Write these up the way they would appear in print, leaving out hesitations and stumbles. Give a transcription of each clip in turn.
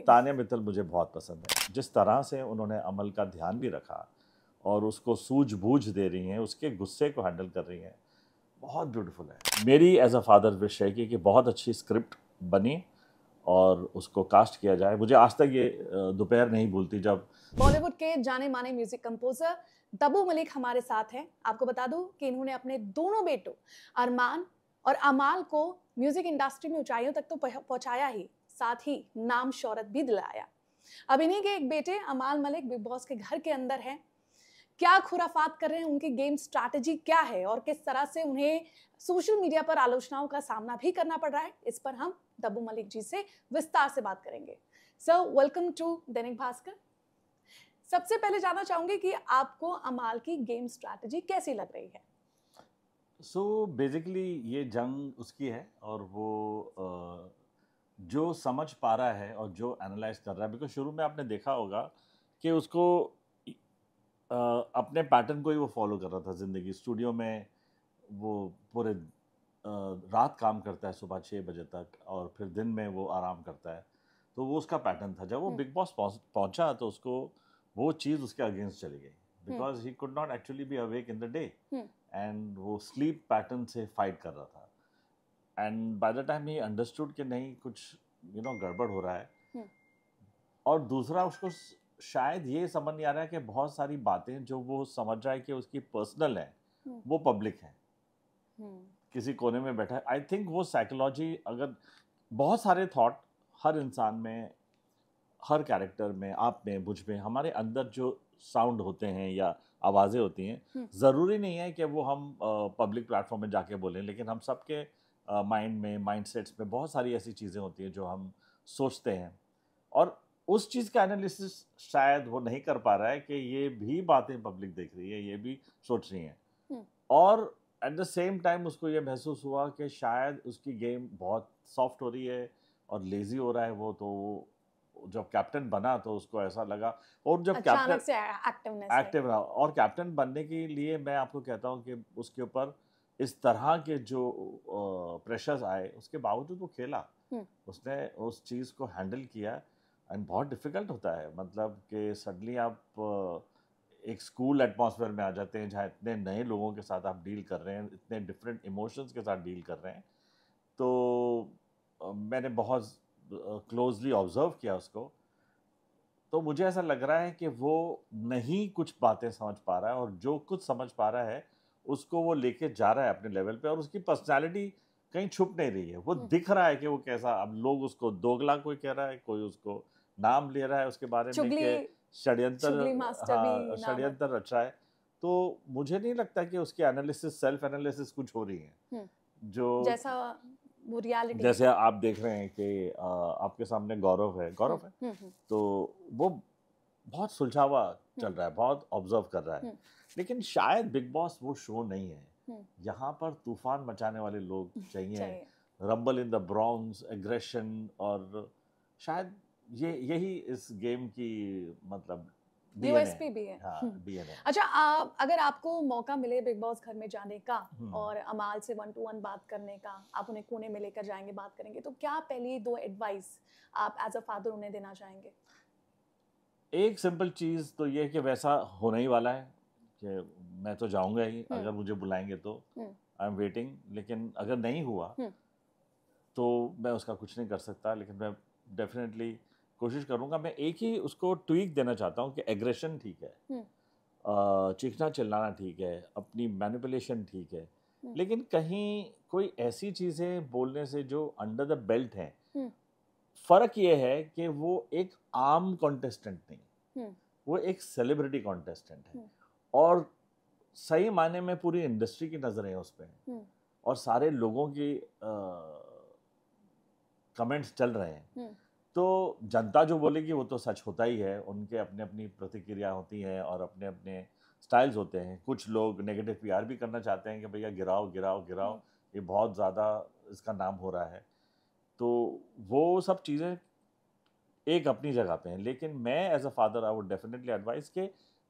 तान्या मित्तल मुझे बहुत पसंद है। जिस तरह से उन्होंने अमल का ध्यान भी रखा और उसको सूझबूझ दे रही हैं, उसके गुस्से को हैंडल कर रही हैं, बहुत ब्यूटीफुल है। मेरी एज अ फादर विश है कि बहुत अच्छी स्क्रिप्ट बनी और उसको कास्ट किया जाए। मुझे आज तक ये दोपहर नहीं भूलती जब बॉलीवुड के जाने माने म्यूजिक कंपोजर तब्बू मलिक हमारे साथ हैं। आपको बता दूं कि इन्होंने अपने दोनों बेटों अरमान और अमाल को म्यूजिक इंडस्ट्री में ऊंचाइयों तक तो पहुंचाया ही, साथ ही नाम शौहरत भी दिलाया। अब इन्हीं के एक बेटे अमाल मलिक बिग बॉस के घर के अंदर हैं। क्या खुराफात कर रहे हैं, उनकी गेम स्ट्रैटेजी क्या है और किस तरह से उन्हें सोशल मीडिया पर आलोचनाओं का सामना भी करना पड़ रहा है, इस पर हम तब्बू मलिक जी से विस्तार से बात करेंगे। Sir, welcome to Dainik Bhaskar. सबसे पहले जानना चाहूंगी कि आपको अमाल की गेम स्ट्रैटेजी कैसी लग रही है? बेसिकली ये जंग उसकी है और वो जो समझ पा रहा है और जो एनालाइज कर रहा है, बिकॉज शुरू में आपने देखा होगा कि उसको अपने पैटर्न को ही वो फॉलो कर रहा था ज़िंदगी। स्टूडियो में वो पूरे रात काम करता है, सुबह 6 बजे तक, और फिर दिन में वो आराम करता है। तो वो उसका पैटर्न था। जब वो बिग बॉस पहुंचा तो उसको वो चीज़ उसके अगेंस्ट चली गई, because he could not actually be awake in the day, and वो स्लीप पैटर्न से फाइट कर रहा था। And by the time he understood कि नहीं, कुछ गड़बड़ हो रहा है। और दूसरा, उसको शायद ये समझ नहीं आ रहा है कि बहुत सारी बातें जो वो समझ रहा है कि उसकी पर्सनल है, वो पब्लिक है, किसी कोने में बैठा है। आई थिंक वो साइकोलॉजी, अगर बहुत सारे थॉट हर इंसान में, हर कैरेक्टर में, आप में, मुझ में, हमारे अंदर जो साउंड होते हैं या आवाज़ें होती हैं, ज़रूरी नहीं है कि वो हम पब्लिक प्लेटफॉर्म में जाके बोलें, लेकिन हम सबके माइंड में, माइंडसेट्स में बहुत सारी ऐसी चीज़ें होती हैं जो हम सोचते हैं, और उस चीज़ का एनालिसिस शायद वो नहीं कर पा रहा है कि ये भी बातें पब्लिक देख रही है, ये भी सोच रही हैं। और एट द सेम टाइम उसको ये महसूस हुआ कि शायद उसकी गेम बहुत सॉफ्ट हो रही है और लेज़ी हो रहा है वो। तो जब कैप्टन बना तो उसको ऐसा लगा, और जब अचानक से एक्टिव रहा, और कैप्टन बनने के लिए मैं आपको कहता हूँ कि उसके ऊपर इस तरह के जो प्रेशर्स आए, उसके बावजूद वो खेला, उसने उस चीज़ को हैंडल किया। एंड बहुत डिफ़िकल्ट होता है, मतलब कि सडनली आप एक स्कूल एटमॉस्फेयर में आ जाते हैं जहाँ इतने नए लोगों के साथ आप डील कर रहे हैं, इतने डिफरेंट इमोशंस के साथ डील कर रहे हैं। तो मैंने बहुत क्लोजली ऑब्जर्व किया उसको, तो मुझे ऐसा लग रहा है कि वो नहीं कुछ बातें समझ पा रहा है, और जो कुछ समझ पा रहा है उसको वो लेके जा रहा है अपने लेवल पे, और उसकी पर्सनालिटी कहीं छुप नहीं रही है। वो दिख रहा है कि वो कैसा, अब लोग उसको दोगला कोई कह रहा है, कोई उसको नाम ले रहा है उसके बारे में कि चुगली मास्टर भी हाँ, षड्यंत्र रच रहा है। तो मुझे नहीं लगता कि उसकी एनालिसिस, सेल्फ एनालिसिस कुछ हो रही है, जो जैसा वो रियलिटी जैसे आप देख रहे हैं कि आपके सामने गौरव है, तो वो बहुत सुलझा हुआ चल रहा है, बहुत ऑब्जर्व कर रहा है, लेकिन शायद बिग बॉस वो शो नहीं है। यहाँ पर तूफान मचाने वाले लोग चाहिए, rumble in the bronze, aggression, और शायद यही इस गेम की मतलब यूएसपी भी है। हाँ, DNA। अच्छा, अगर आपको मौका मिले बिग बॉस घर में जाने का और अमाल से 1-to-1 बात करने का, आप उन्हें कोने में लेकर जाएंगे, बात करेंगे, तो क्या पहली 2 एडवाइस आप एज अ फादर उन्हें देना चाहेंगे? एक सिंपल चीज़ तो ये है कि वैसा होने ही वाला है कि मैं तो जाऊंगा ही, अगर मुझे बुलाएंगे तो आई एम वेटिंग। लेकिन अगर नहीं हुआ तो मैं उसका कुछ नहीं कर सकता, लेकिन मैं डेफिनेटली कोशिश करूंगा। मैं एक ही उसको ट्वीक देना चाहता हूँ कि एग्रेशन ठीक है, चीखना चिल्लाना ठीक है, अपनी मैनिपुलेशन ठीक है, लेकिन कहीं कोई ऐसी चीज़ें बोलने से जो अंडर द बेल्ट हैं। फ़र्क ये है कि वो एक आम कॉन्टेस्टेंट नहीं, वो एक सेलिब्रिटी कॉन्टेस्टेंट है, और सही मायने में पूरी इंडस्ट्री की नज़रें हैं उस पर, और सारे लोगों की कमेंट्स चल रहे हैं। तो जनता जो बोलेगी वो तो सच होता ही है, उनके अपने अपनी प्रतिक्रिया होती हैं और अपने अपने स्टाइल्स होते हैं। कुछ लोग नेगेटिव पीआर भी करना चाहते हैं कि भैया गिराओ गिराओ गिराओ, ये बहुत ज़्यादा इसका नाम हो रहा है। तो वो सब चीज़ें एक अपनी जगह पे हैं, लेकिन मैं as a father I would definitely advice कि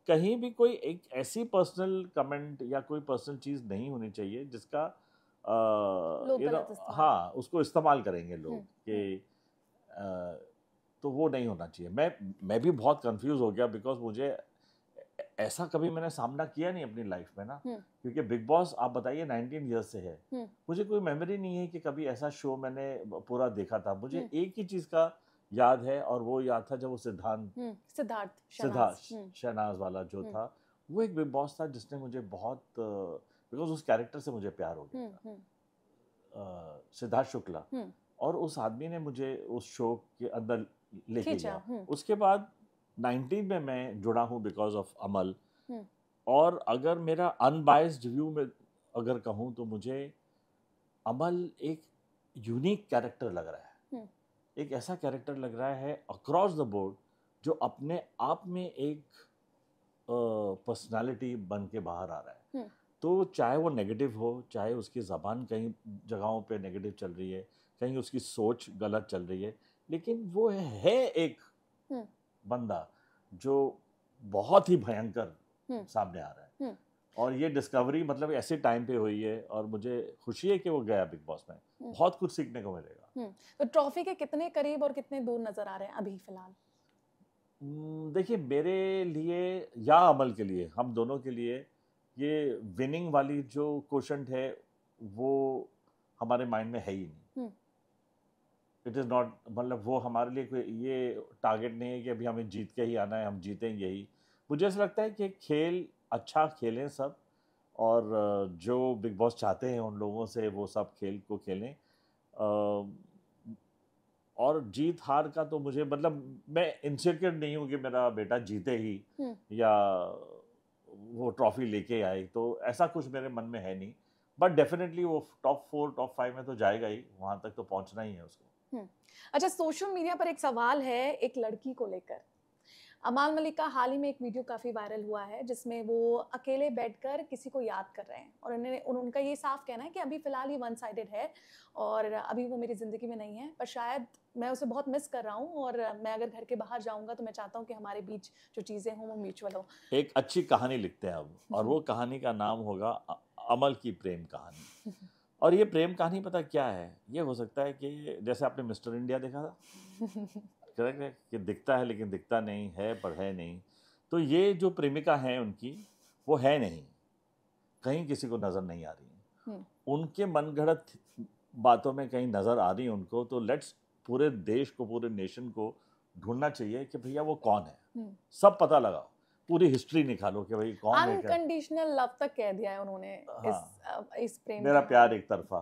कहीं भी कोई एक ऐसी पर्सनल कमेंट या कोई पर्सनल चीज़ नहीं होनी चाहिए जिसका लोग गलत इस्तेमाल हाँ, उसको इस्तेमाल करेंगे लोग कि तो वो नहीं होना चाहिए। मैं भी बहुत कंफ्यूज हो गया, बिकॉज मुझे ऐसा कभी मैंने सामना किया नहीं अपनी लाइफ में ना, क्योंकि बिग बॉस आप बताइए 19 ईयर्स से है, मुझे कोई मेमोरी नहीं है कि कभी ऐसा शो मैंने पूरा देखा था। मुझे एक ही चीज का याद है, और वो याद था जब वो सिद्धार्थ शहनाज वाला जो था, वो एक बिग बॉस था जिसने मुझे बहुत, बिकॉज उस कैरेक्टर से मुझे प्यार हो गया था, सिद्धार्थ शुक्ला, और उस आदमी ने मुझे उस शो के अंदर लेके गया। उसके बाद 19 में मैं जुड़ा हूँ बिकॉज ऑफ अमल। और अगर मेरा अनबायस्ड व्यू में अगर कहूँ तो मुझे अमल एक यूनिक कैरेक्टर लग रहा है, एक ऐसा कैरेक्टर लग रहा है अक्रॉस द बोर्ड जो अपने आप में एक पर्सनालिटी बन के बाहर आ रहा है। तो चाहे वो नेगेटिव हो, चाहे उसकी ज़बान कहीं जगहों पे नेगेटिव चल रही है, कहीं उसकी सोच गलत चल रही है, लेकिन वो है एक बंदा जो बहुत ही भयंकर सामने आ रहा है। और ये डिस्कवरी मतलब ऐसे टाइम पे हुई है, और मुझे खुशी है कि वो गया बिग बॉस में, बहुत कुछ सीखने को मिलेगा। तो ट्रॉफी के कितने करीब और कितने दूर नजर आ रहे हैं अभी फिलहाल? देखिए, मेरे लिए या अमल के लिए, हम दोनों के लिए ये विनिंग वाली जो क्वेश्चन है वो हमारे माइंड में है ही नहीं। इट इज़ नॉट, मतलब वो हमारे लिए कोई ये टारगेट नहीं है कि अभी हमें जीत के ही आना है, हम जीतेंगे ही। मुझे ऐसा लगता है कि खेल अच्छा खेलें सब, और जो बिग बॉस चाहते हैं उन लोगों से वो सब खेल को खेलें। और जीत हार का तो मुझे, मतलब मैं इनसिक्योर नहीं हूँ कि मेरा बेटा जीते ही या वो ट्रॉफी लेके आए, तो ऐसा कुछ मेरे मन में है नहीं। बट डेफिनेटली वो टॉप 4 टॉप 5 में तो जाएगा ही, वहाँ तक तो पहुँचना ही है उसको। अच्छा, सोशल मीडिया पर एक सवाल है एक लड़की को लेकर। अमाल मलिक का हाल ही में एक वीडियो काफ़ी वायरल हुआ है जिसमें वो अकेले बैठकर किसी को याद कर रहे हैं, और उनका ये साफ कहना है कि अभी फ़िलहाल ये वन साइडेड है और अभी वो मेरी ज़िंदगी में नहीं है, पर शायद मैं उसे बहुत मिस कर रहा हूँ, और मैं अगर घर के बाहर जाऊँगा तो मैं चाहता हूँ कि हमारे बीच जो चीज़ें हों वो म्यूचुअल हो। एक अच्छी कहानी लिखते हैं अब, और वो कहानी का नाम होगा अमल की प्रेम कहानी। और ये प्रेम कहानी पता क्या है, ये हो सकता है कि जैसे आपने मिस्टर इंडिया देखा था, करेक्ट है कि दिखता है लेकिन दिखता नहीं है, पर है नहीं। तो ये जो प्रेमिका है उनकी, वो है नहीं, कहीं किसी को नज़र नहीं आ रही है, उनके मनगढ़ंत बातों में कहीं नज़र आ रही है उनको। तो लेट्स पूरे देश को, पूरे नेशन को ढूंढना चाहिए कि भैया वो कौन है, सब पता लगाओ, पूरी हिस्ट्री निकालो कि भाई कौन है। अनकंडीशनल लव तक कह दिया है उन्होंने। हाँ, इस प्रेम मेरा प्यार एक तरफा।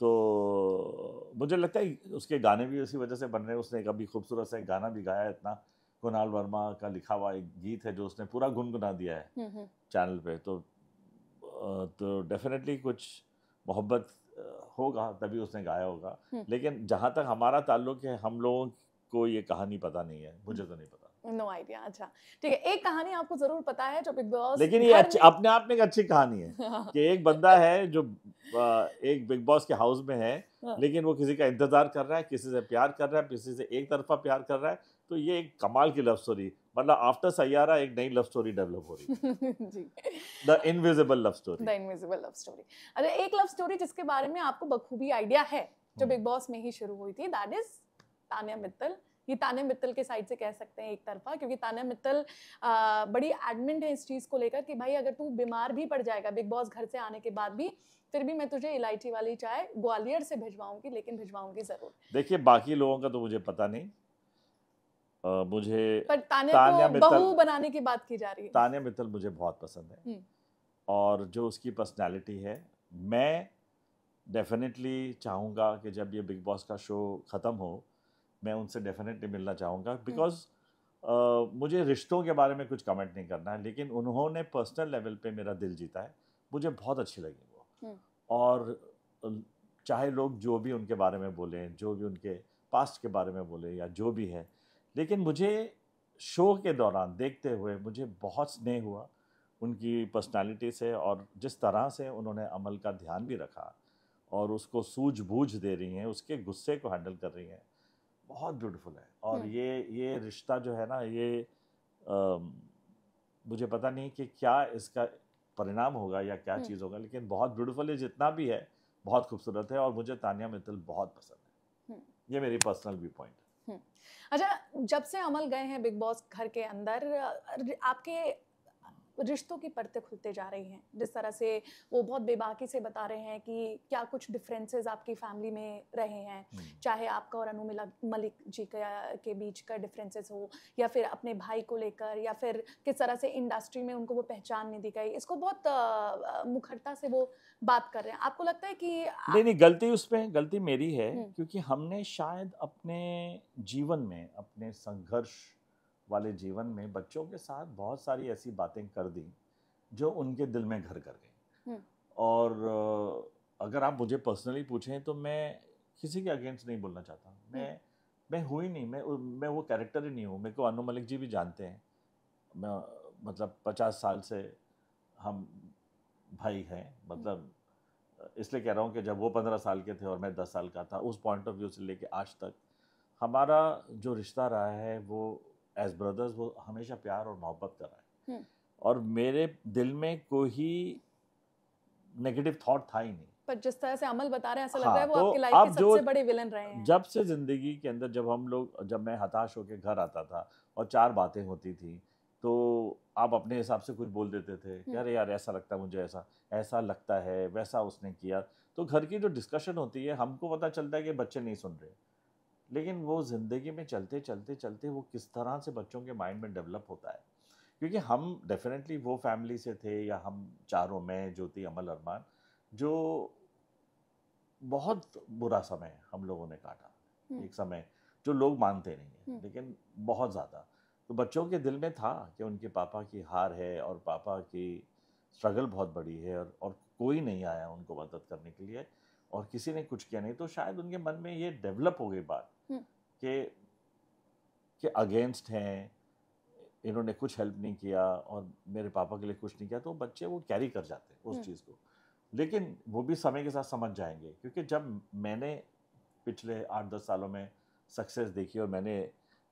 तो मुझे लगता है उसके गाने भी उसी वजह से बन रहे हैं। उसने कभी खूबसूरत सा एक गाना भी गाया है, इतना कुणाल वर्मा का लिखा हुआ एक गीत है जो उसने पूरा गुनगुना दिया है चैनल पे। तो डेफिनेटली कुछ मोहब्बत होगा तभी उसने गाया होगा। लेकिन जहाँ तक हमारा ताल्लुक है, हम लोगों को ये कहानी पता नहीं है, मुझे तो नहीं पता। No idea. अच्छा ठीक है, एक कहानी आपको जरूर पता है जो बिग बॉस, लेकिन ये अपने आप में एक अच्छी कहानी है कि एक बंदा है जो एक बिग बॉस के हाउस में है, लेकिन वो किसी का इंतजार कर रहा है, किसी से प्यार कर रहा है, किसी से एक तरफा प्यार कर रहा है। तो ये एक कमाल की लव स्टोरी, मतलब आफ्टर सैयारा एक नई लव स्टोरी डेवलप हो रही है। जी, the invisible love story. The invisible love story. अच्छा, एक लव स्टोरी जिसके बारे में आपको बखूबी आइडिया है जो बिग बॉस में ही शुरू हुई थी, दैट इज तान्या मित्तल। ये तान्या मित्तल के साइड से कह सकते हैं एक तरफा, क्योंकि तान्या मित्तल बड़ी एडमेंट है इस चीज़ को लेकर कि भाई अगर तू बीमार भी पड़ जाएगा बिग बॉस घर से आने के बाद भी, फिर भी मैं तुझे इलायची वाली चाय ग्वालियर से भिजवाऊंगी, लेकिन भिजवाऊंगी जरूर। देखिए, बाकी लोगों का तो मुझे पता नहीं, मुझे पर तान्या को बहू बनाने की बात की जा रही है। तान्या मित्तल मुझे बहुत पसंद है, और जो उसकी पर्सनैलिटी है, मैं डेफिनेटली चाहूँगा कि जब ये बिग बॉस का शो ख़त्म हो, मैं उनसे डेफिनेटली मिलना चाहूँगा। बिकॉज मुझे रिश्तों के बारे में कुछ कमेंट नहीं करना है, लेकिन उन्होंने पर्सनल लेवल पे मेरा दिल जीता है, मुझे बहुत अच्छी लगी वो। और चाहे लोग जो भी उनके बारे में बोलें, जो भी उनके पास्ट के बारे में बोले या जो भी है, लेकिन मुझे शो के दौरान देखते हुए मुझे बहुत स्नेह हुआ उनकी पर्सनालिटी से, और जिस तरह से उन्होंने अमल का ध्यान भी रखा और उसको सूझबूझ दे रही हैं, उसके गुस्से को हैंडल कर रही हैं, बहुत ब्यूटीफुल है। और ये रिश्ता जो है ना, ये मुझे पता नहीं कि क्या इसका परिणाम होगा या क्या चीज़ होगा, लेकिन बहुत ब्यूटीफुल है, जितना भी है बहुत खूबसूरत है, और मुझे तान्या मित्तल बहुत पसंद है। ये मेरी पर्सनल व्यू पॉइंट है। अच्छा, जब से अमल गए हैं बिग बॉस घर के अंदर, आपके रिश्तों की परतें खुलते जा रही हैं। जिस तरह से वो बहुत बेबाकी से बता रहे हैं कि क्या कुछ डिफरेंसेस आपकी फैमिली में रहे हैं, चाहे आपका और अनु मलिक जी के बीच का डिफरेंसेस हो, या फिर अपने भाई को लेकर, या फिर किस तरह से इंडस्ट्री में उनको वो पहचान नहीं दी गई, इसको बहुत मुखरता से वो बात कर रहे हैं। आपको लगता है कि नहीं, गलती उसमें गलती मेरी है, क्योंकि हमने शायद अपने जीवन में, अपने संघर्ष वाले जीवन में बच्चों के साथ बहुत सारी ऐसी बातें कर दी जो उनके दिल में घर कर गई। और अगर आप मुझे पर्सनली पूछें तो मैं किसी के अगेंस्ट नहीं बोलना चाहता। मैं हूँ ही नहीं, मैं वो कैरेक्टर ही नहीं हूँ। मेरे को अनु मलिक जी भी जानते हैं। मैं मतलब 50 साल से हम भाई हैं। मतलब इसलिए कह रहा हूँ कि जब वो 15 साल के थे और मैं 10 साल का था, उस पॉइंट ऑफ व्यू से लेके आज तक हमारा जो रिश्ता रहा है वो एज ब्रदर्स, वो हमेशा प्यार और मोहब्बत का रहा है। और मेरे दिल में कोई नेगेटिव थॉट था ही नहीं। पर जिस तरह से अमल बता रहे हैं, ऐसा लग हाँ, रहा है वो तो आपकी लाइफ के सबसे बड़े विलन रहे हैं। जब से जिंदगी के अंदर, जब मैं हताश होकर घर आता था और 4 बातें होती थी, तो आप अपने हिसाब से कुछ बोल देते थे कि अरे यार ऐसा लगता है मुझे, ऐसा लगता है, वैसा उसने किया। तो घर की जो डिस्कशन होती है, हमको पता चलता है कि बच्चे नहीं सुन रहे, लेकिन वो ज़िंदगी में चलते चलते चलते वो किस तरह से बच्चों के माइंड में डेवलप होता है। क्योंकि हम डेफिनेटली वो फैमिली से थे, या हम चारों, मैं, ज्योति, अमल, अरमान, जो बहुत बुरा समय हम लोगों ने काटा। एक समय जो लोग मानते नहीं हैं, लेकिन बहुत ज़्यादा। तो बच्चों के दिल में था कि उनके पापा की हार है और पापा की स्ट्रगल बहुत बड़ी है, और कोई नहीं आया उनको मदद करने के लिए, और किसी ने कुछ किया नहीं। तो शायद उनके मन में ये डेवलप हो गई बात कि अगेंस्ट हैं, इन्होंने कुछ हेल्प नहीं किया और मेरे पापा के लिए कुछ नहीं किया। तो बच्चे वो कैरी कर जाते हैं उस चीज़ को। लेकिन वो भी समय के साथ समझ जाएंगे, क्योंकि जब मैंने पिछले 8-10 सालों में सक्सेस देखी और मैंने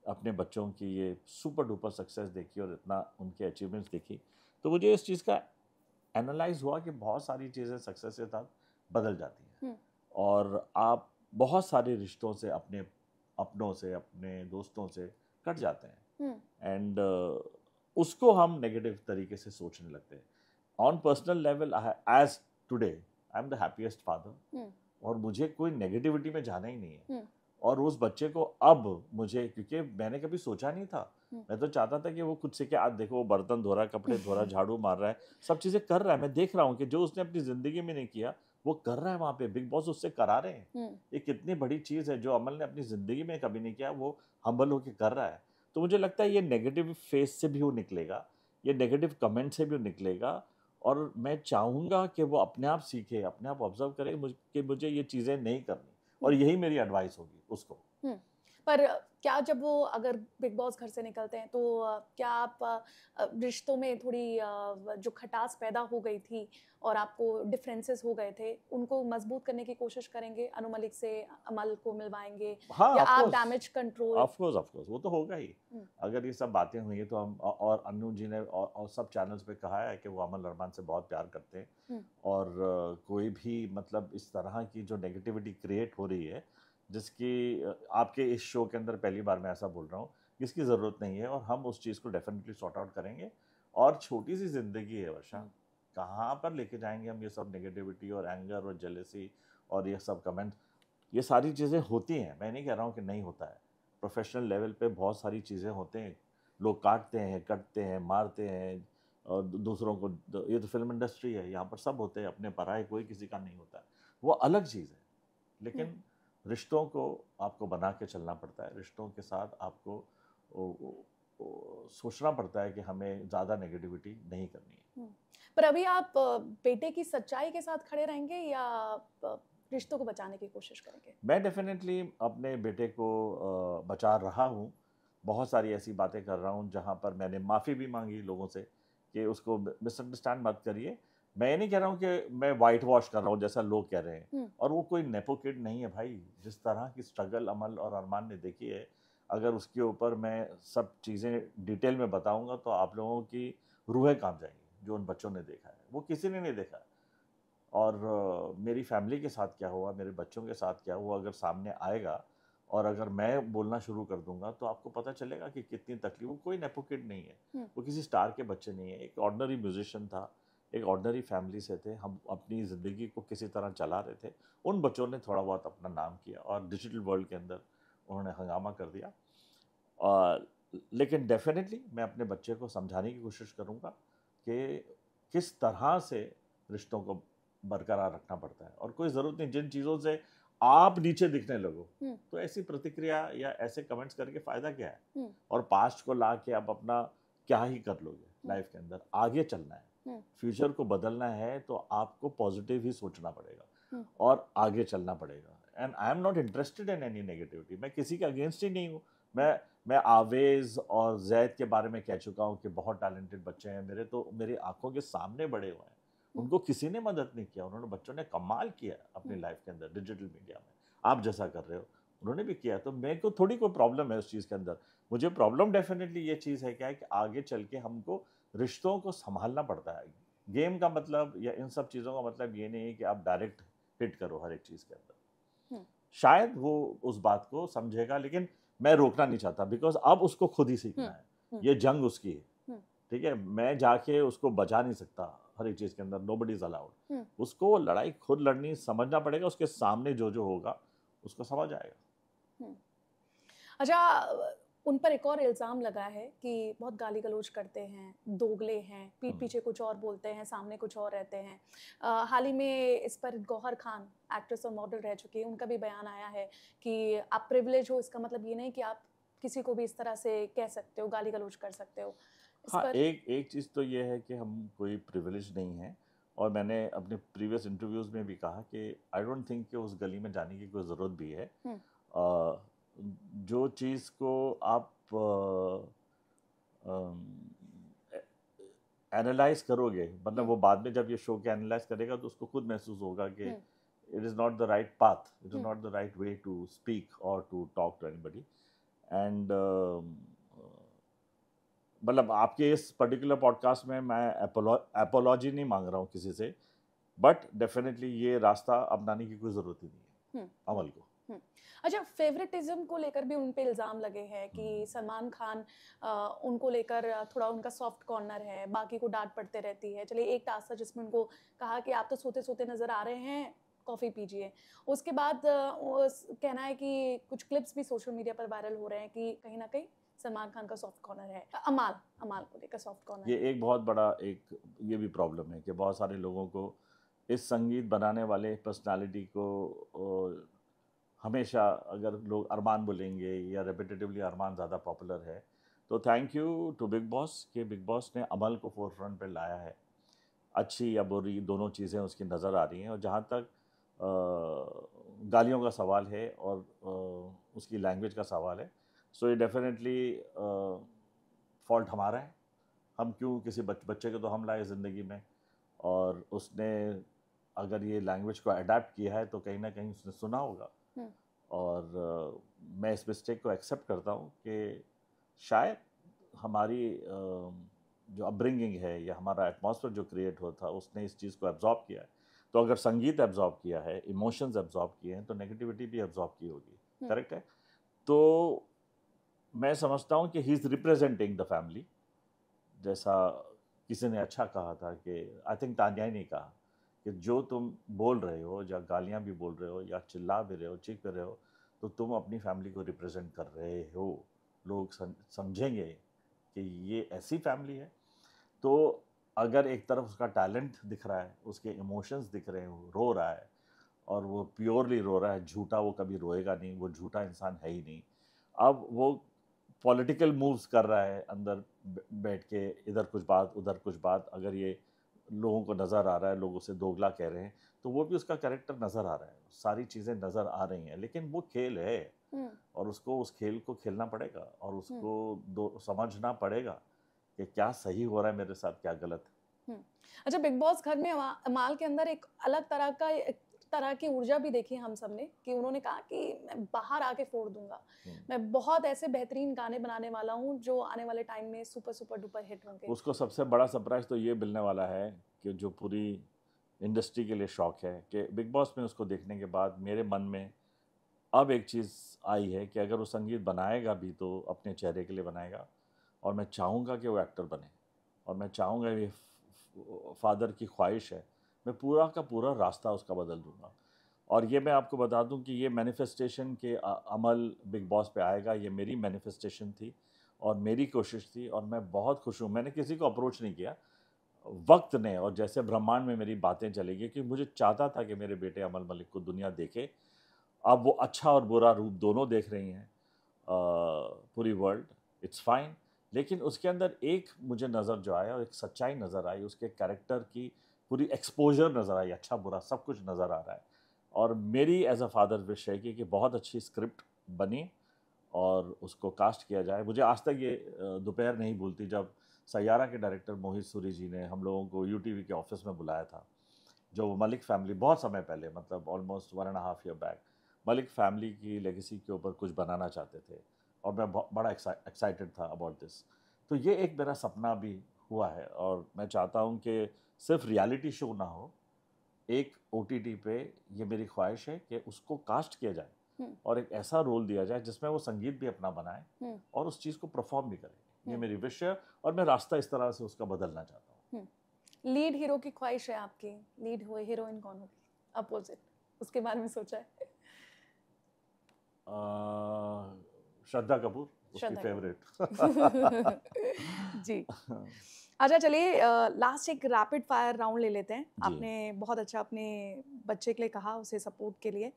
अपने बच्चों की ये सुपर डुपर सक्सेस देखी और इतना उनके अचीवमेंट्स देखी, तो मुझे इस चीज़ का एनालाइज हुआ कि बहुत सारी चीज़ें सक्सेस के साथ बदल जाती हैं, और आप बहुत सारे रिश्तों से, अपने अपनों से, अपने दोस्तों से कट जाते हैं, एंड उसको हम नेगेटिव तरीके से सोचने लगते हैं। On personal level, as today I am the happiest father, और मुझे कोई नेगेटिविटी में जाना ही नहीं है। और उस बच्चे को अब मुझे, क्योंकि मैंने कभी सोचा नहीं था, मैं तो चाहता था कि वो खुद से, कि आज देखो वो बर्तन धो रहा है, कपड़े धो रहा है, झाड़ू मार रहा है, सब चीज़ें कर रहा है। मैं देख रहा हूँ कि जो उसने अपनी ज़िंदगी में नहीं किया वो कर रहा है वहाँ पे, बिग बॉस उससे करा रहे हैं। ये कितनी बड़ी चीज़ है, जो अमल ने अपनी ज़िंदगी में कभी नहीं किया, वो हम्बल होकर कर रहा है। तो मुझे लगता है ये नेगेटिव फेस से भी वो निकलेगा, ये नेगेटिव कमेंट से भी वो निकलेगा, और मैं चाहूँगा कि वो अपने आप सीखे, अपने आप ऑब्जर्व करे कि मुझे ये चीज़ें नहीं करनी, और यही मेरी एडवाइस होगी उसको। पर क्या जब वो अगर बिग बॉस घर से निकलते हैं तो क्या आप रिश्तों में थोड़ी जो खटास पैदा हो गई थी और आपको डिफरेंसेस हो गए थे, उनको मजबूत करने की कोशिश करेंगे? अनु मलिक से अमल को मिलवाएंगे? हाँ, या आप डैमेज कंट्रोल? ऑफ कोर्स वो तो होगा ही। अगर ये सब बातें हुई हैं तो हम, और अनु जी ने और सब चैनल्स पे कहा है कि वो अमल अरमान से बहुत प्यार करते हैं, और कोई भी मतलब इस तरह की जो नेगेटिविटी क्रिएट हो रही है, जिसकी आपके इस शो के अंदर पहली बार मैं ऐसा बोल रहा हूँ, इसकी ज़रूरत नहीं है, और हम उस चीज़ को डेफिनेटली सॉर्ट आउट करेंगे। और छोटी सी ज़िंदगी है वर्षा, कहाँ पर लेके जाएंगे हम ये सब नेगेटिविटी और एंगर और जेलेसी और ये सब कमेंट? ये सारी चीज़ें होती हैं, मैं नहीं कह रहा हूँ कि नहीं होता है। प्रोफेशनल लेवल पे बहुत सारी चीज़ें होते हैं, लोग काटते हैं, कटते हैं, मारते हैं, और दूसरों को, ये तो फिल्म इंडस्ट्री है, यहाँ पर सब होते हैं, अपने पराये कोई किसी का नहीं होता है, वो अलग चीज़ है। लेकिन रिश्तों को आपको बना के चलना पड़ता है, रिश्तों के साथ आपको सोचना पड़ता है कि हमें ज़्यादा नेगेटिविटी नहीं करनी है। पर अभी आप बेटे की सच्चाई के साथ खड़े रहेंगे या रिश्तों को बचाने की कोशिश करेंगे? मैं डेफिनेटली अपने बेटे को बचा रहा हूँ। बहुत सारी ऐसी बातें कर रहा हूँ जहाँ पर मैंने माफ़ी भी मांगी लोगों से कि उसको मिसअंडरस्टैंड मत करिए। मैं ये नहीं कह रहा हूँ कि मैं वाइट वॉश कर रहा हूँ जैसा लोग कह रहे हैं, और वो कोई नेपो किड नहीं है भाई। जिस तरह की स्ट्रगल अमल और अरमान ने देखी है, अगर उसके ऊपर मैं सब चीज़ें डिटेल में बताऊँगा तो आप लोगों की रूहें कांप जाएंगी। जो उन बच्चों ने देखा है वो किसी ने नहीं देखा। और मेरी फैमिली के साथ क्या हुआ, मेरे बच्चों के साथ क्या हुआ, अगर सामने आएगा और अगर मैं बोलना शुरू कर दूंगा तो आपको पता चलेगा कि कितनी तकलीफ। वो कोई नेपो किड नहीं है, वो किसी स्टार के बच्चे नहीं है, एक ऑर्डिनरी म्यूजिशियन था, एक ऑर्डिनरी फैमिली से थे। हम अपनी ज़िंदगी को किसी तरह चला रहे थे। उन बच्चों ने थोड़ा बहुत अपना नाम किया और डिजिटल वर्ल्ड के अंदर उन्होंने हंगामा कर दिया। और लेकिन डेफिनेटली मैं अपने बच्चे को समझाने की कोशिश करूँगा कि किस तरह से रिश्तों को बरकरार रखना पड़ता है, और कोई ज़रूरत नहीं जिन चीज़ों से आप नीचे दिखने लगो तो ऐसी प्रतिक्रिया या ऐसे कमेंट्स करके फ़ायदा क्या है। और पास्ट को ला के आप अपना क्या ही कर लोगे लाइफ के अंदर। आगे चलना है, फ्यूचर को बदलना है तो आपको पॉजिटिव ही सोचना पड़ेगा और आगे चलना पड़ेगा। And I am not interested in any negativity. मैं किसी के अगेंस्ट ही नहीं हूँ। मैं आवेज़ और जैद के बारे में कह चुका हूँ कि बहुत टैलेंटेड बच्चे हैं मेरे, तो मेरी आंखों के सामने बड़े हुए हैं। उनको किसी ने मदद नहीं किया, उन्होंने बच्चों ने कमाल किया अपनी लाइफ के अंदर डिजिटल मीडिया में। आप जैसा कर रहे हो उन्होंने भी किया, तो मेरे को थोड़ी कोई प्रॉब्लम है उस चीज़ के अंदर। मुझे प्रॉब्लम डेफिनेटली ये चीज़ है क्या है कि आगे चल के हमको रिश्तों को संभालना पड़ता है। गेम का मतलब या इन सब चीज़ों का मतलब ये नहीं है कि आप डायरेक्ट हिट करो हर एक चीज़ के अंदर। शायद वो उस बात को समझेगा, लेकिन मैं रोकना नहीं चाहता, बिकॉज अब उसको खुद ही सीखना है। ये जंग उसकी है, ठीक है। मैं जाके उसको बचा नहीं सकता हर एक चीज़ के अंदर, नोबडी इज अलाउड। उसको लड़ाई खुद लड़नी समझना पड़ेगा। उसके सामने जो जो होगा उसको समझ आएगा। अच्छा, उन पर एक और इल्ज़ाम लगा है कि बहुत गाली गलौज करते हैं, दोगले हैं, पीठ पीछे कुछ और बोलते हैं, सामने कुछ और रहते हैं। हाल ही में इस पर गौहर खान, एक्ट्रेस और मॉडल रह चुकी है, उनका भी बयान आया है कि आप प्रिविलेज हो, इसका मतलब ये नहीं कि आप किसी को भी इस तरह से कह सकते हो, गाली गलौज कर सकते हो। हाँ, एक चीज़ तो ये है कि हम कोई प्रिविलेज नहीं है, और मैंने अपने प्रीवियस इंटरव्यूज़ में भी कहा कि आई डोंट थिंक कि उस गली में जाने की कोई ज़रूरत भी है। जो चीज़ को आप एनालाइज करोगे, मतलब वो बाद में जब ये शो के एनालाइज करेगा तो उसको खुद महसूस होगा कि it is not the right path, it is not the right way to speak और to talk to anybody. And मतलब आपके इस पर्टिकुलर पॉडकास्ट में मैं एपोलॉजी नहीं मांग रहा हूँ किसी से, बट डेफिनेटली ये रास्ता अपनाने की कोई ज़रूरत ही नहीं है अमल को। अच्छा, फेवरेटिज्म को लेकर भी उन पे इल्ज़ाम लगे हैं कि सलमान खान उनको लेकर थोड़ा उनका सॉफ्ट कॉर्नर है, बाकी को डांट पड़ते रहती है। चलिए, एक टास्क था जिसमें उनको कहा कि आप तो सोते सोते नज़र आ रहे हैं, कॉफ़ी पीजिए। उसके बाद कहना है कि कुछ क्लिप्स भी सोशल मीडिया पर वायरल हो रहे हैं कि कहीं ना कहीं सलमान खान का सॉफ्ट कॉर्नर है। अमाल को लेकर सॉफ्ट कॉर्नर। ये एक बहुत बड़ा एक ये भी प्रॉब्लम है कि बहुत सारे लोगों को इस संगीत बनाने वाले पर्सनालिटी को हमेशा अगर लोग अरमान बोलेंगे या रेपिटेटिवली अरमान ज़्यादा पॉपुलर है, तो thank you to Bigg Boss कि बिग बॉस ने अमल को फोर फ्रंट पर लाया है। अच्छी या बुरी दोनों चीज़ें उसकी नज़र आ रही हैं। और जहाँ तक गालियों का सवाल है और उसकी लैंग्वेज का सवाल है, सो ये डेफिनेटली फॉल्ट हमारा है। हम क्यों किसी बच्चे को तो हम लाए ज़िंदगी में, और उसने अगर ये लैंग्वेज को अडेप्ट किया है तो कहीं ना कहीं उसने सुना होगा। और मैं इस मिस्टेक को एक्सेप्ट करता हूँ कि शायद हमारी जो अपब्रिंगिंग है या हमारा एटमॉस्फेयर जो क्रिएट हुआ था उसने इस चीज़ को एब्जॉर्ब किया है। तो अगर संगीत एब्जॉर्ब किया है, इमोशंस एब्जॉर्ब किए हैं, तो नेगेटिविटी भी एब्जॉर्ब की होगी। करेक्ट है। तो मैं समझता हूँ कि he is representing the family. जैसा किसी ने अच्छा कहा था कि आई थिंक तानिया ने कहा कि जो तुम बोल रहे हो या गालियाँ भी बोल रहे हो या चिल्ला भी रहे हो, चीख भी रहे हो, तो तुम अपनी फैमिली को रिप्रेजेंट कर रहे हो। लोग समझेंगे कि ये ऐसी फैमिली है। तो अगर एक तरफ उसका टैलेंट दिख रहा है, उसके इमोशंस दिख रहे हैं, वो रो रहा है और वो प्योरली रो रहा है, झूठा वो कभी रोएगा नहीं, वो झूठा इंसान है ही नहीं। अब वो पॉलिटिकल मूव्स कर रहा है अंदर बैठ के, इधर कुछ बात उधर कुछ बात, अगर ये लोगों को नज़र आ रहा है, लोग उसे दोगला कह रहे हैं, तो वो भी उसका कैरेक्टर नज़र आ रहा है, सारी चीज़ें नज़र आ रही हैं। लेकिन वो खेल है और उसको उस खेल को खेलना पड़ेगा और उसको समझना पड़ेगा कि क्या सही हो रहा है मेरे साथ, क्या गलत है। अच्छा, बिग बॉस घर में अमाल के अंदर एक अलग तरह की ऊर्जा भी देखी हम सबने कि उन्होंने कहा कि मैं बाहर आके फोड़ दूंगा, मैं बहुत ऐसे बेहतरीन गाने बनाने वाला हूँ जो आने वाले टाइम में सुपर डुपर हिट होंगे। उसको सबसे बड़ा सरप्राइज तो ये मिलने वाला है कि जो पूरी इंडस्ट्री के लिए शौक है कि बिग बॉस में उसको देखने के बाद मेरे मन में अब एक चीज़ आई है कि अगर वो संगीत बनाएगा भी तो अपने चेहरे के लिए बनाएगा, और मैं चाहूँगा कि वो एक्टर बने, और मैं चाहूँगा, ये फादर की ख्वाहिश है, मैं पूरा का पूरा रास्ता उसका बदल दूंगा। और ये मैं आपको बता दूं कि ये मैनिफेस्टेशन के अमल बिग बॉस पे आएगा, ये मेरी मैनिफेस्टेशन थी और मेरी कोशिश थी, और मैं बहुत खुश हूँ। मैंने किसी को अप्रोच नहीं किया, वक्त ने और जैसे ब्रह्मांड में मेरी बातें चलेगी कि मुझे चाहता था कि मेरे बेटे अमल मलिक को दुनिया देखे। अब वो अच्छा और बुरा रूप दोनों देख रही हैं, पूरी वर्ल्ड, इट्स फाइन। लेकिन उसके अंदर एक मुझे नज़र जो आया, और एक सच्चाई नज़र आई, उसके कैरेक्टर की पूरी एक्सपोजर नज़र आई, अच्छा बुरा सब कुछ नज़र आ रहा है। और मेरी एज अ फादर विश है कि बहुत अच्छी स्क्रिप्ट बनी और उसको कास्ट किया जाए। मुझे आज तक ये दोपहर नहीं भूलती जब सैयारा के डायरेक्टर मोहित सूरी जी ने हम लोगों को यूटीवी के ऑफिस में बुलाया था, जो मलिक फैमिली बहुत समय पहले, मतलब almost 1.5 year back, Malik family की लेगेसी के ऊपर कुछ बनाना चाहते थे, और मैं बड़ा एक्साइटेड था अबाउट दिस। तो ये एक मेरा सपना भी हुआ है, और मैं चाहता हूँ कि सिर्फ रियलिटी शो ना हो, एक ओटीटी पे ये मेरी ख्वाहिश है कि उसको कास्ट किया जाए और एक ऐसा रोल दिया जाए जिसमें वो संगीत भी अपना बनाए और उस चीज़ को परफॉर्म भी करे। ये मेरी विश है, और मैं रास्ता इस तरह से उसका बदलना चाहता हूँ। लीड हीरो की ख्वाहिश है आपकी, लीड हीरोइन कौन होगी अपोजिट, उसके बारे में सोचा है? श्रद्धा कपूर, उसकी फेवरेट। जी। अच्छा चलिए, लास्ट एक रैपिड फायर राउंड ले लेते हैं। जी। आपने बहुत अच्छा अपने बच्चे के लिए कहा, उसे सपोर्ट के लिए।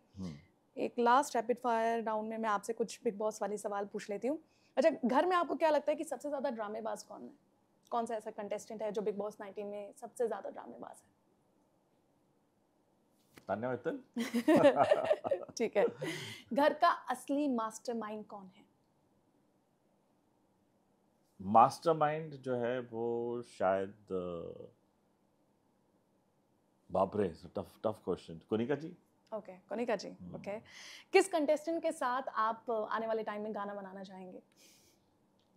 एक लास्ट रैपिड फायर राउंड में मैं आपसे कुछ बिग बॉस वाले सवाल पूछ लेती हूँ। अच्छा, घर में आपको क्या लगता है कि सबसे ज़्यादा ड्रामेबाज कौन है? कौन सा ऐसा कंटेस्टेंट है जो बिग बॉस 19 में सबसे ज़्यादा ड्रामेबाज है? तान्या मित्तल। ठीक है। घर का असली मास्टरमाइंड कौन है? मास्टरमाइंड जो है वो शायद, बाप रे, टफ टफ क्वेश्चन, कोनिका जी। ओके, कोनिका जी। ओके, किस कंटेस्टेंट के साथ आप आने वाले टाइम में गाना बनाना चाहेंगे?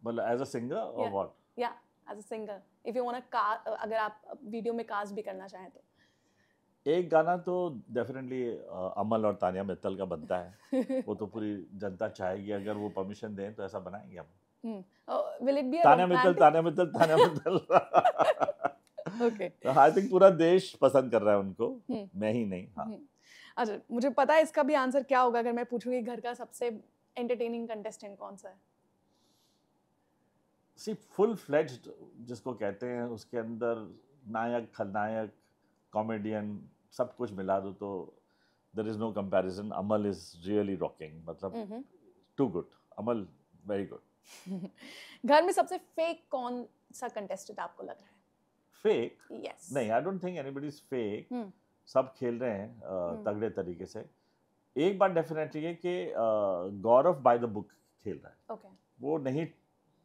मतलब एज अ सिंगर और व्हाट? या as a singer, if you want अगर आप वीडियो में कास्ट भी करना चाहें तो। एक गाना तो डेफिनेटली अमल और तान्या मित्तल का बनता है। वो तो पूरी जनता चाहेगी, अगर वो परमिशन दें तो ऐसा बनाएंगे हम। Will it be a Tanya Mittal, Tanya Mittal, Tanya Mittal. Okay, I think पूरा देश पसंद कर रहा है उनको, मैं ही नहीं। हाँ। अच्छा, मुझे पता है इसका भी आंसर क्या होगा अगर मैं पूछूंगी घर का सबसे एंटरटेनिंग कंटेस्टेंट कौन सा है? सी फुल फ्लेज्ड जिसको कहते हैं, उसके अंदर नायक, खलनायक, कॉमेडियन सब कुछ मिला दो तो there is no comparison. Amal is really rocking, मतलब too good. Amal very good. घर में सबसे फेक कौन सा कंटेस्टेंट आपको लग रहा है? फेक? Yes. नहीं, I don't think anybody is fake. सब खेल रहे हैं तगड़े तरीके से। एक बात डेफिनेटली है कि गौरव बाय द बुक खेल रहा है। Okay. वो नहीं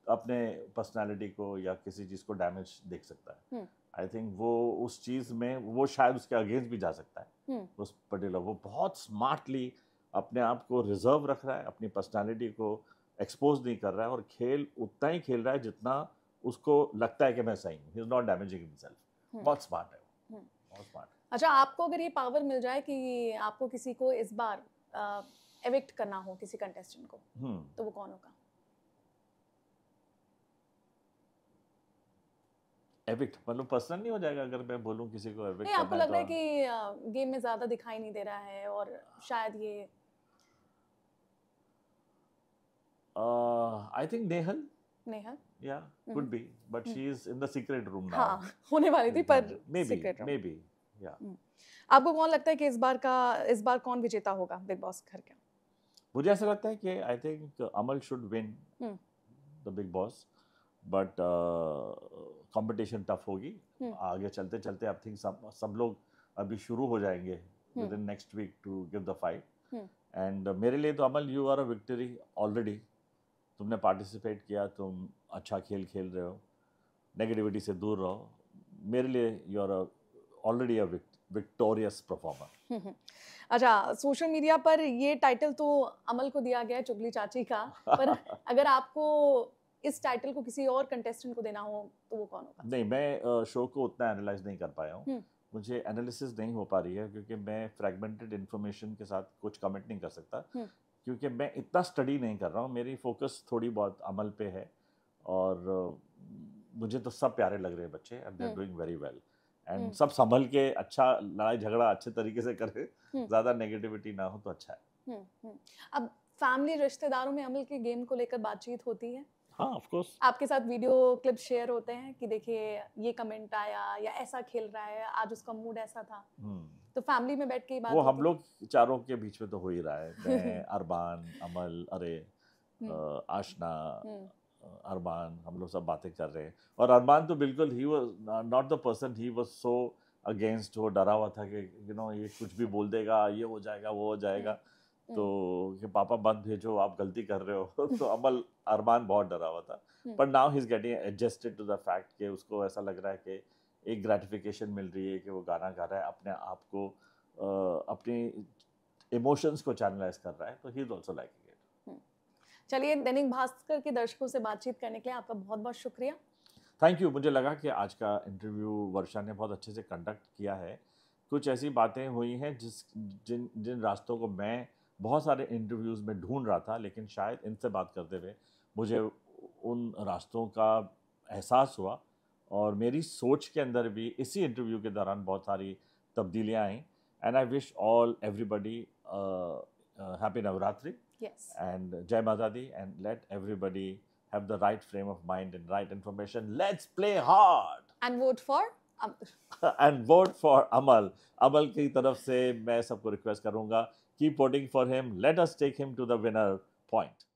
अपने पर्सनालिटी को या किसी चीज़ को डैमेज देख सकता है। आई थिंक वो उस चीज़ में वो शायद उसके अगेंस्ट भी जा सकता है। उस पर्टिकुलर वो बहुत स्मार्टली अपने आप को रिजर्व रख रहा है, अपनी पर्सनालिटी को एक्सपोज नहीं कर रहा है, और खेल उतना ही खेल रहा है जितना उसको लगता है कि मैं सही हूँ। He is not damaging himself. बहुत स्मार्ट है, बहुत स्मार्ट। अच्छा, आपको अगर ये पावर मिल जाए कि आपको किसी को इस बार एविक्ट करना हो, किसी कंटेस्टेंट को, तो वो कौन होगा? एविक्ट मतलब पर्सनल नहीं हो जाएगा अगर मैं बोलूं किसी को एविक्ट नहीं, आपको करना लग रहा है तो? कि गेम में ज्यादा दिखाई नहीं दे रहा है और शायद ये I think Nehal. Neha? Yeah, could be, but she is in the secret room now. हाँ, होने वाली थी पर Maybe, secret room. maybe, yeah. आपको कौन लगता है कि इस बार कौन विजेता होगा बिग बॉस घर का? मुझे ऐसा लगता है कि I think Amal should win the big boss, but competition tough होगी। आगे चलते चलते आई थिंक सब लोग अभी शुरू हो जाएंगे within next week to give the fight, and मेरे लिए तो Amal, you are a victory already. तुमने पार्टिसिपेट किया, तुम अच्छा खेल खेल रहे हो, नेगेटिविटी से दूर रहो। मेरे लिए you are already a victorious performer. अच्छा, सोशल मीडिया पर ये टाइटल तो अमल को दिया गया है, चुगली चाची का, पर अगर आपको इस टाइटल को किसी और कंटेस्टेंट को देना हो तो वो कौन होगा? नहीं, मैं शो को उतना एनालाइज नहीं कर पाया हूँ, मुझे एनालिसिस नहीं हो पा रही है, क्योंकि मैं फ्रैगमेंटेड इन्फॉर्मेशन के साथ कुछ कमेंट नहीं कर सकता, क्योंकि मैं इतना स्टडी नहीं कर रहा हूँ। मेरी फोकस थोड़ी बहुत अमल पे है, और मुझे तो सब प्यारे लग रहे हैं बच्चे, and they are doing very well, and सब संभल के अच्छा लड़ाई झगड़ा अच्छे तरीके से करे, ज़्यादा नेगेटिविटी ना हो तो अच्छा है। अब फैमिली रिश्तेदारों में अमल के गेम को लेकर बातचीत होती है? हाँ, ऑफ कोर्स। आपके साथ वीडियो क्लिप शेयर होते हैं कि देखिए ये कमेंट आया या ऐसा खेल रहा है, आज उसका मूड ऐसा था, तो फैमिली में बैठ के ये बात वो होती हम लोग चारों के बीच में तो हो ही रहा है। मैं, अरबान, अमल, अरे, आशना, अरबान, हम लोग सब बातें कर रहे हैं। और अरबान तो बिल्कुल, he was not the person, he was so against, वो डरा हुआ था कि ये कुछ भी बोल देगा, ये हो जाएगा, वो हो जाएगा, तो कि पापा मत भेजो, आप गलती कर रहे हो। तो अरबान बहुत डरा हुआ था, पर now he is getting adjusted to the fact कि उसको ऐसा लग रहा है कि एक ग्रेटिफिकेशन मिल रही है कि वो गाना गा रहा है, अपने आप को अपनी इमोशंस को चैनलाइज कर रहा है, तो he is also liking it. चलिए, दैनिक भास्कर के दर्शकों से बातचीत करने के लिए आपका बहुत बहुत शुक्रिया। Thank you. मुझे लगा कि आज का इंटरव्यू वर्षा ने बहुत अच्छे से कंडक्ट किया है। कुछ ऐसी बातें हुई हैं जिन जिन रास्तों को मैं बहुत सारे इंटरव्यूज़ में ढूंढ रहा था, लेकिन शायद इनसे बात करते हुए मुझे उन रास्तों का एहसास हुआ, और मेरी सोच के अंदर भी इसी इंटरव्यू के दौरान बहुत सारी तब्दीलियाँ आई। And I wish all everybody happy Navratri and Jai Mata Di, and let everybody have the right frame of mind and right information. Let's play hard and vote for and vote for Amal. Amal की तरफ से मैं सबको request करूंगा, keep voting for him. Let us take him to the winner point.